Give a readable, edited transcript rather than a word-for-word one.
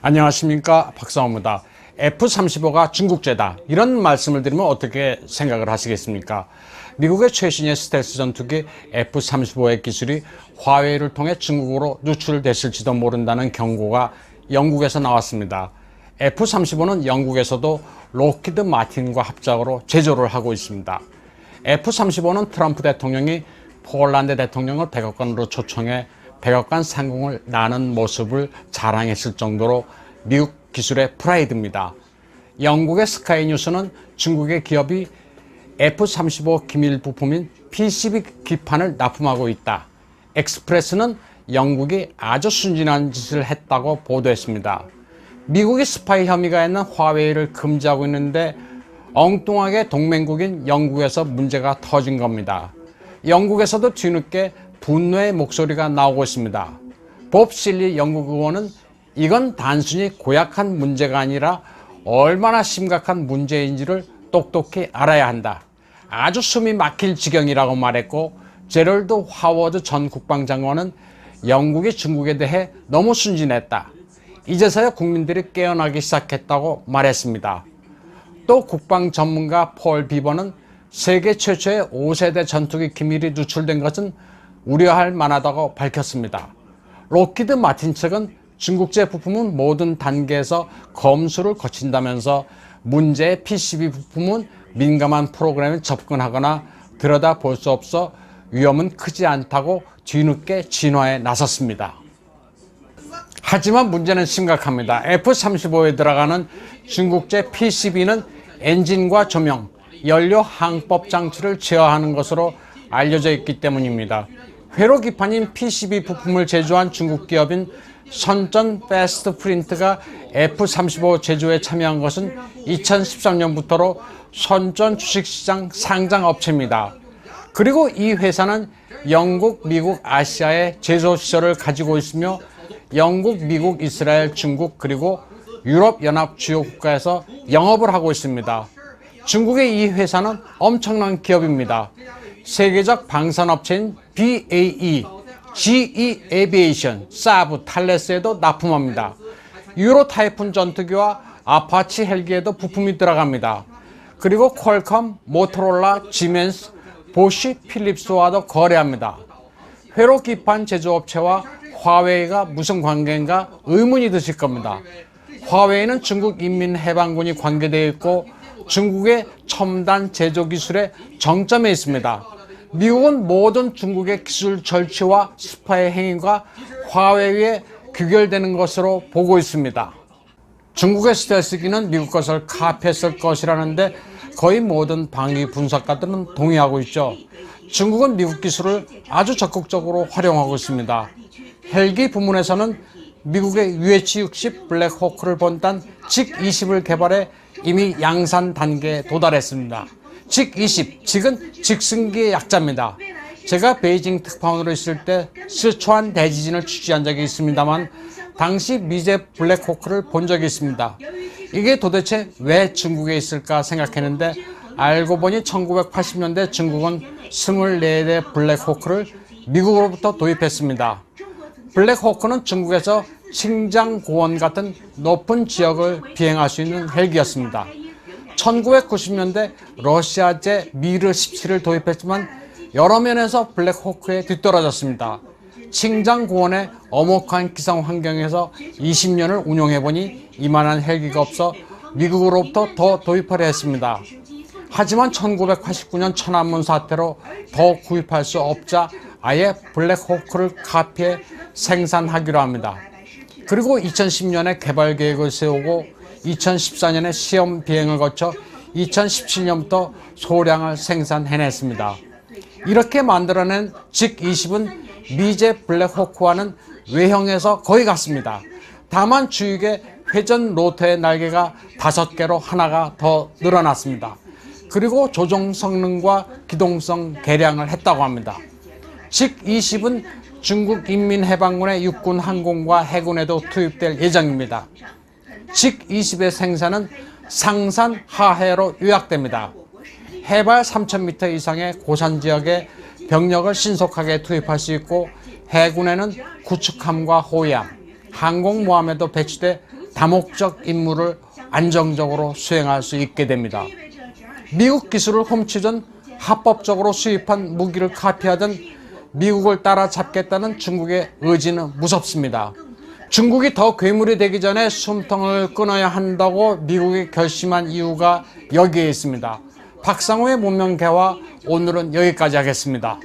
안녕하십니까, 박상호입니다. F-35가 중국제다, 이런 말씀을 드리면 어떻게 생각을 하시겠습니까? 미국의 최신의 스텔스 전투기 F-35의 기술이 화웨이를 통해 중국으로 누출됐을지도 모른다는 경고가 영국에서 나왔습니다. F-35는 영국에서도 록히드 마틴과 합작으로 제조를 하고 있습니다. F-35는 트럼프 대통령이 폴란드 대통령을 백악관으로 초청해 백악관 상공을 나는 모습을 자랑했을 정도로 미국 기술의 프라이드입니다. 영국의 스카이뉴스는 중국의 기업이 F-35 기밀 부품인 PCB 기판을 납품하고 있다. 엑스프레스는 영국이 아주 순진한 짓을 했다고 보도했습니다. 미국이 스파이 혐의가 있는 화웨이를 금지하고 있는데 엉뚱하게 동맹국인 영국에서 문제가 터진 겁니다. 영국에서도 뒤늦게 분노의 목소리가 나오고 있습니다. 법 실리 영국 의원은 이건 단순히 고약한 문제가 아니라 얼마나 심각한 문제인지를 똑똑히 알아야 한다. 아주 숨이 막힐 지경이라고 말했고, 제럴드 하워드 전 국방장관은 영국이 중국에 대해 너무 순진했다. 이제서야 국민들이 깨어나기 시작했다고 말했습니다. 또 국방 전문가 폴 비버는 세계 최초의 5세대 전투기 기밀이 누출된 것은 우려할 만하다고 밝혔습니다. 록히드 마틴 측은 중국제 부품은 모든 단계에서 검수를 거친다면서 문제의 PCB 부품은 민감한 프로그램에 접근하거나 들여다볼 수 없어 위험은 크지 않다고 뒤늦게 진화에 나섰습니다. 하지만 문제는 심각합니다. F-35에 들어가는 중국제 PCB는 엔진과 조명, 연료 항법 장치를 제어하는 것으로 알려져 있기 때문입니다. 회로 기판인 PCB 부품을 제조한 중국 기업인 선전 패스트 프린트가 F-35 제조에 참여한 것은 2013년부터로 선전 주식시장 상장 업체입니다. 그리고 이 회사는 영국, 미국, 아시아에 제조 시설을 가지고 있으며 영국, 미국, 이스라엘, 중국, 그리고 유럽 연합 주요 국가에서 영업을 하고 있습니다. 중국의 이 회사는 엄청난 기업입니다. 세계적 방산업체인 BAE, GE 에비에이션, 사브, 탈레스에도 납품합니다. 유로 타이푼 전투기와 아파치 헬기에도 부품이 들어갑니다. 그리고 퀄컴, 모토로라, 지멘스, 보쉬, 필립스와도 거래합니다. 회로 기판 제조업체와 화웨이가 무슨 관계인가 의문이 드실 겁니다. 화웨이는 중국 인민해방군이 관계되어 있고 중국의 첨단 제조 기술의 정점에 있습니다. 미국은 모든 중국의 기술 절취와 스파이 행위가 화웨이에 귀결되는 것으로 보고 있습니다. 중국의 스텔스기는 미국 것을 카피했을 것이라는데 거의 모든 방위 분석가들은 동의하고 있죠. 중국은 미국 기술을 아주 적극적으로 활용하고 있습니다. 헬기 부문에서는 미국의 UH-60 블랙호크를 본딴 직-20을 개발해 이미 양산 단계에 도달했습니다. 직-20, 직은 직승기의 약자입니다. 제가 베이징 특파원으로 있을 때 스촨 대지진을 취재한 적이 있습니다만 당시 미제 블랙호크를 본 적이 있습니다. 이게 도대체 왜 중국에 있을까 생각했는데 알고 보니 1980년대 중국은 24대 블랙호크를 미국으로부터 도입했습니다. 블랙호크는 중국에서 칭장 고원 같은 높은 지역을 비행할 수 있는 헬기였습니다. 1990년대 러시아제 미르 17을 도입했지만 여러 면에서 블랙호크에 뒤떨어졌습니다. 칭장 고원의 엄혹한 기상 환경에서 20년을 운용해보니 이만한 헬기가 없어 미국으로부터 더 도입하려 했습니다. 하지만 1989년 천안문 사태로 더 구입할 수 없자 아예 블랙호크를 카피해 생산하기로 합니다. 그리고 2010년에 개발 계획을 세우고 2014년에 시험 비행을 거쳐 2017년부터 소량을 생산해냈습니다. 이렇게 만들어낸 직-20은 미제 블랙호크와는 외형에서 거의 같습니다. 다만 주익의 회전 로터의 날개가 5개로 하나가 더 늘어났습니다. 그리고 조종 성능과 기동성 개량을 했다고 합니다. 직-20은 중국 인민해방군의 육군, 항공과 해군에도 투입될 예정입니다. 직-20의 생산은 상산 하해로 요약됩니다. 해발 3,000m 이상의 고산 지역에 병력을 신속하게 투입할 수 있고 해군에는 구축함과 호위함, 항공모함에도 배치돼 다목적 임무를 안정적으로 수행할 수 있게 됩니다. 미국 기술을 훔치던 합법적으로 수입한 무기를 카피하던 미국을 따라잡겠다는 중국의 의지는 무섭습니다. 중국이 더 괴물이 되기 전에 숨통을 끊어야 한다고 미국이 결심한 이유가 여기에 있습니다. 박상우의 문명개화 오늘은 여기까지 하겠습니다.